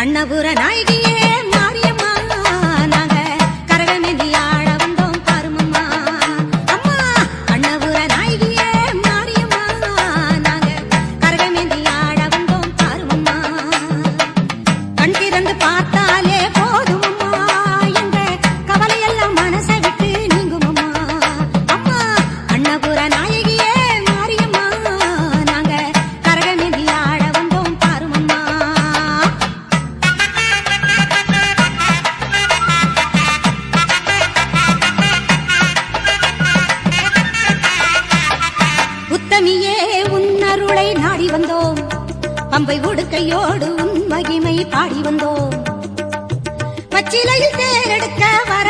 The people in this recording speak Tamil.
கண்ணபுர நாயகியே மாரியம்மா நாங்க கரகமேந்தி ஆட வந்தோம் பாருமம்மா அம்மா கண்ணபுர நாயகியே மாரியம்மா நாங்க கரகமேந்தி ஆட வந்தோம் பாருமம்மா கண் திறந்து பார்த்தாலே போதுமம்மா எங்க கவலையெல்லாம் மனசை விட்டு நீங்குமம்மா அம்மா கண்ணபுர நாயகியே மாரியம்மா நாங்க கரகமேந்தி ஆட வந்தோம் பாருமம்மா உத்தமியே உன்னருளை நாடி வந்தோம் பம்பை உடுக்கையோடு உன் மகிமை பாடி வந்தோம் பச்சிலையில் தேரெடுக்க வர